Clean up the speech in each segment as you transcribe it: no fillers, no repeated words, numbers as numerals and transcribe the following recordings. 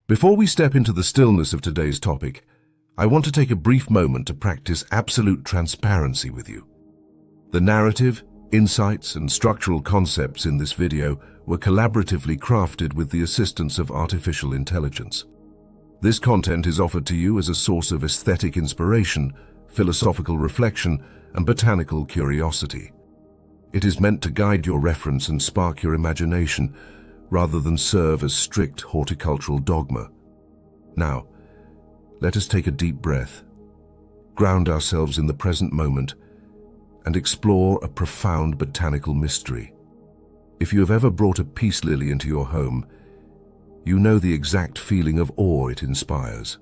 Before we step into the stillness of today's topic, I want to take a brief moment to practice absolute transparency with you. The narrative, insights, and structural concepts in this video were collaboratively crafted with the assistance of artificial intelligence. This content is offered to you as a source of aesthetic inspiration, philosophical reflection, and botanical curiosity. It is meant to guide your reference and spark your imagination, rather than serve as strict horticultural dogma. Now, let us take a deep breath, ground ourselves in the present moment, and explore a profound botanical mystery. If you have ever brought a peace lily into your home, you know the exact feeling of awe it inspires.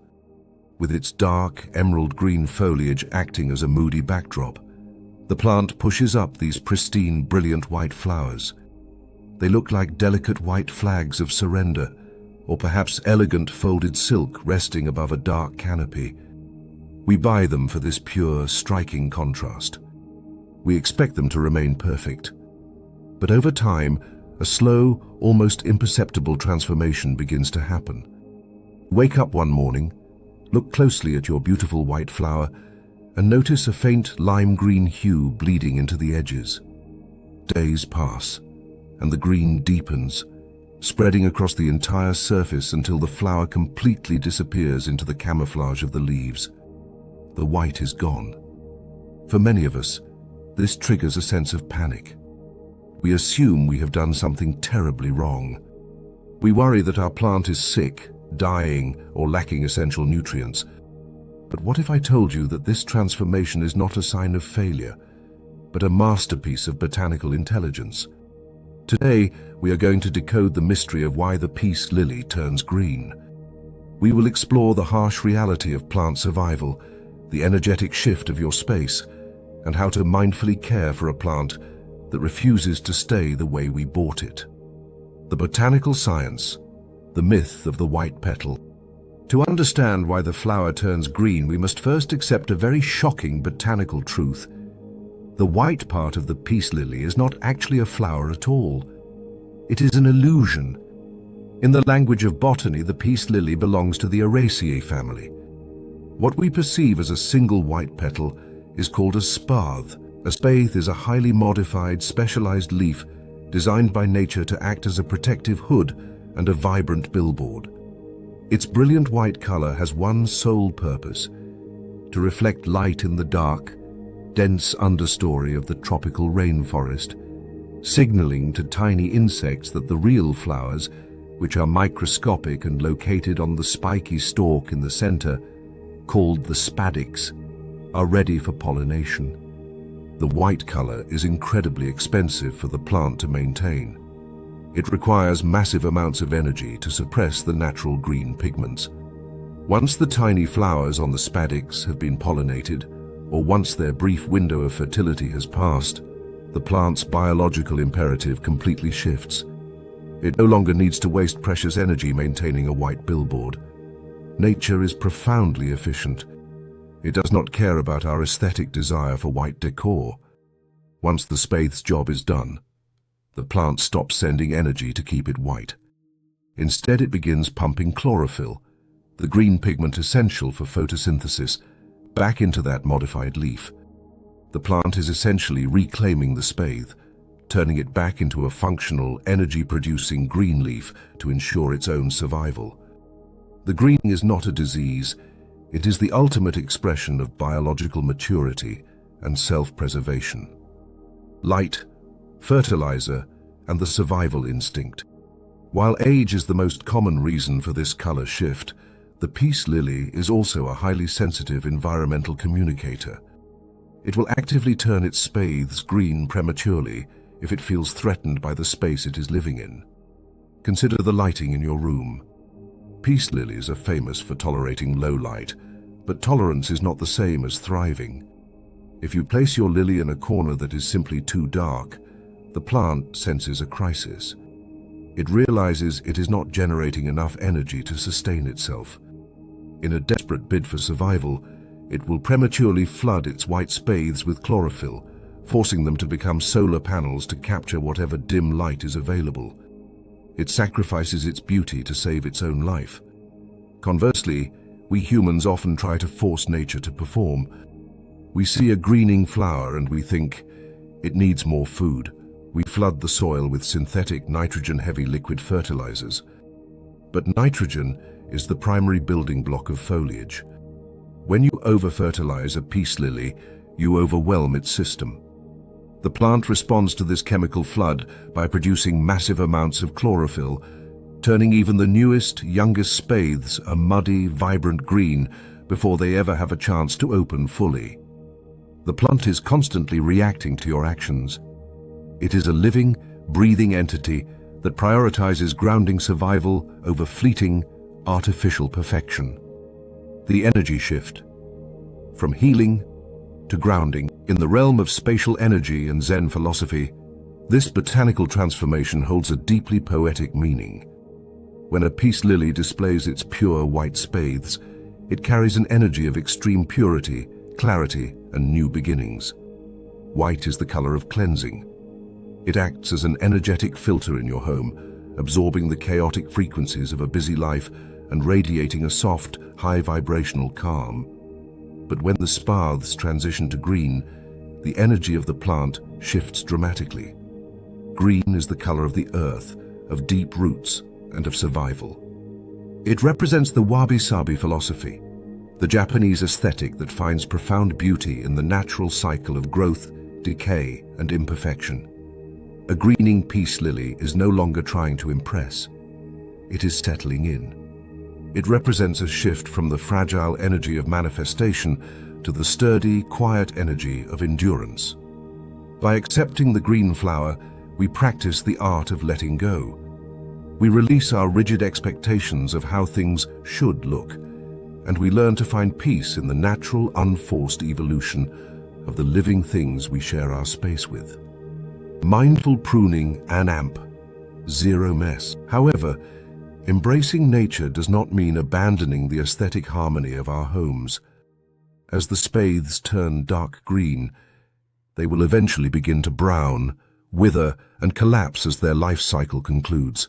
With its dark, emerald green foliage acting as a moody backdrop, the plant pushes up these pristine, brilliant white flowers. They look like delicate white flags of surrender, or perhaps elegant folded silk resting above a dark canopy. We buy them for this pure, striking contrast. We expect them to remain perfect. But over time, a slow, almost imperceptible transformation begins to happen. Wake up one morning, look closely at your beautiful white flower, and notice a faint lime green hue bleeding into the edges. Days pass, and the green deepens, spreading across the entire surface until the flower completely disappears into the camouflage of the leaves. The white is gone. For many of us, this triggers a sense of panic. We assume we have done something terribly wrong. We worry that our plant is sick, dying, or lacking essential nutrients. But what if I told you that this transformation is not a sign of failure, but a masterpiece of botanical intelligence? Today, we are going to decode the mystery of why the peace lily turns green. We will explore the harsh reality of plant survival, the energetic shift of your space, and how to mindfully care for a plant that refuses to stay the way we bought it. The botanical science, the myth of the white petal. To understand why the flower turns green, we must first accept a very shocking botanical truth. The white part of the peace lily is not actually a flower at all. It is an illusion. In the language of botany, the peace lily belongs to the Araceae family. What we perceive as a single white petal is called a spathe. A spathe is a highly modified, specialized leaf designed by nature to act as a protective hood and a vibrant billboard. Its brilliant white color has one sole purpose: to reflect light in the dark, dense understory of the tropical rainforest, signaling to tiny insects that the real flowers, which are microscopic and located on the spiky stalk in the center, called the spadix, are ready for pollination. The white color is incredibly expensive for the plant to maintain. It requires massive amounts of energy to suppress the natural green pigments. Once the tiny flowers on the spadix have been pollinated, or once their brief window of fertility has passed, the plant's biological imperative completely shifts. It no longer needs to waste precious energy maintaining a white billboard. Nature is profoundly efficient. It does not care about our aesthetic desire for white decor. Once the spathe's job is done, the plant stops sending energy to keep it white. Instead, it begins pumping chlorophyll, the green pigment essential for photosynthesis, back into that modified leaf. The plant is essentially reclaiming the spathe, turning it back into a functional, energy-producing green leaf to ensure its own survival. The greening is not a disease. It is the ultimate expression of biological maturity and self-preservation. Light, fertilizer, and the survival instinct. While age is the most common reason for this color shift, the peace lily is also a highly sensitive environmental communicator. It will actively turn its spathes green prematurely if it feels threatened by the space it is living in. Consider the lighting in your room. Peace lilies are famous for tolerating low light, but tolerance is not the same as thriving. If you place your lily in a corner that is simply too dark, the plant senses a crisis. It realizes it is not generating enough energy to sustain itself. In a desperate bid for survival, it will prematurely flood its white spathes with chlorophyll, forcing them to become solar panels to capture whatever dim light is available. It sacrifices its beauty to save its own life. Conversely, we humans often try to force nature to perform. We see a greening flower and we think it needs more food. We flood the soil with synthetic nitrogen-heavy liquid fertilizers. But nitrogen is the primary building block of foliage. When you over-fertilize a peace lily, you overwhelm its system. The plant responds to this chemical flood by producing massive amounts of chlorophyll, turning even the newest, youngest spathes a muddy, vibrant green before they ever have a chance to open fully. The plant is constantly reacting to your actions. It is a living, breathing entity that prioritizes grounding survival over fleeting, artificial perfection. The energy shift, from healing to grounding, in the realm of spatial energy and Zen philosophy, this botanical transformation holds a deeply poetic meaning. When a peace lily displays its pure white spathes, it carries an energy of extreme purity, clarity, and new beginnings. White is the color of cleansing. It acts as an energetic filter in your home, absorbing the chaotic frequencies of a busy life and radiating a soft, high-vibrational calm. But when the spathes transition to green, the energy of the plant shifts dramatically. Green is the color of the earth, of deep roots, and of survival. It represents the Wabi-sabi philosophy, the Japanese aesthetic that finds profound beauty in the natural cycle of growth, decay, and imperfection. A greening peace lily is no longer trying to impress. It is settling in. It represents a shift from the fragile energy of manifestation to the sturdy, quiet energy of endurance. By accepting the green flower, we practice the art of letting go. We release our rigid expectations of how things should look, and we learn to find peace in the natural, unforced evolution of the living things we share our space with. Mindful pruning and amp, zero mess. However, embracing nature does not mean abandoning the aesthetic harmony of our homes. As the spathes turn dark green, they will eventually begin to brown, wither, and collapse as their life cycle concludes.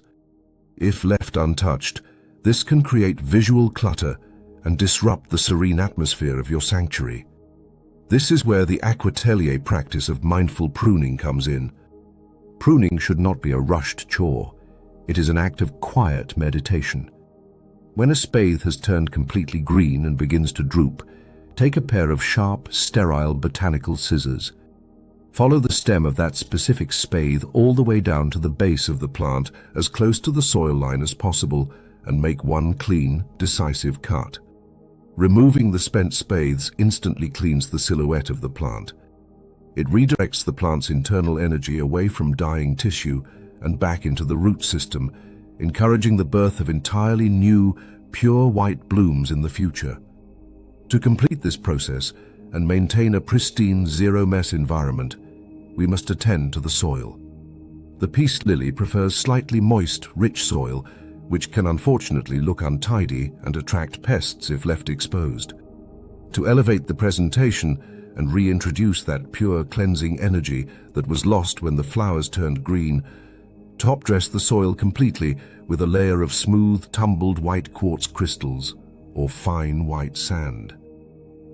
If left untouched, this can create visual clutter and disrupt the serene atmosphere of your sanctuary. This is where the Aquatelier practice of mindful pruning comes in. Pruning should not be a rushed chore. It is an act of quiet meditation. When a spathe has turned completely green and begins to droop, take a pair of sharp, sterile botanical scissors. Follow the stem of that specific spathe all the way down to the base of the plant, as close to the soil line as possible, and make one clean, decisive cut. Removing the spent spathes instantly cleans the silhouette of the plant. It redirects the plant's internal energy away from dying tissue and back into the root system, encouraging the birth of entirely new, pure white blooms in the future. To complete this process and maintain a pristine, zero-mess environment, we must attend to the soil. The peace lily prefers slightly moist, rich soil, which can unfortunately look untidy and attract pests if left exposed. To elevate the presentation and reintroduce that pure cleansing energy that was lost when the flowers turned green, top-dress the soil completely with a layer of smooth, tumbled white quartz crystals or fine white sand.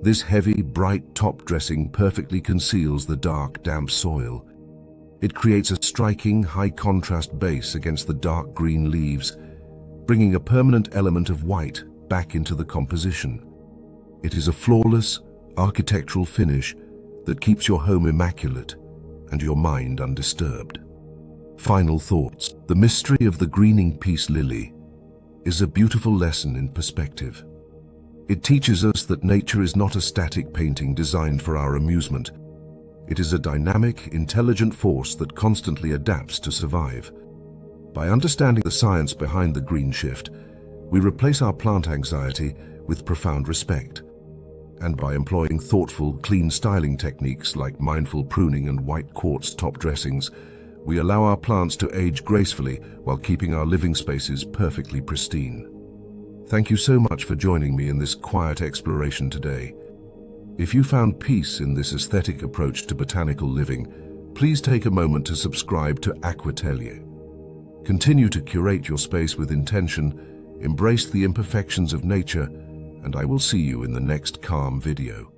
This heavy, bright top dressing perfectly conceals the dark, damp soil. It creates a striking, high-contrast base against the dark green leaves, bringing a permanent element of white back into the composition. It is a flawless, architectural finish that keeps your home immaculate and your mind undisturbed. Final thoughts. The mystery of the greening peace lily is a beautiful lesson in perspective. It teaches us that nature is not a static painting designed for our amusement. It is a dynamic, intelligent force that constantly adapts to survive. By understanding the science behind the green shift, we replace our plant anxiety with profound respect. And by employing thoughtful, clean styling techniques like mindful pruning and white quartz top dressings, we allow our plants to age gracefully while keeping our living spaces perfectly pristine. Thank you so much for joining me in this quiet exploration today. If you found peace in this aesthetic approach to botanical living, please take a moment to subscribe to Aquatelier. Continue to curate your space with intention, embrace the imperfections of nature, and I will see you in the next calm video.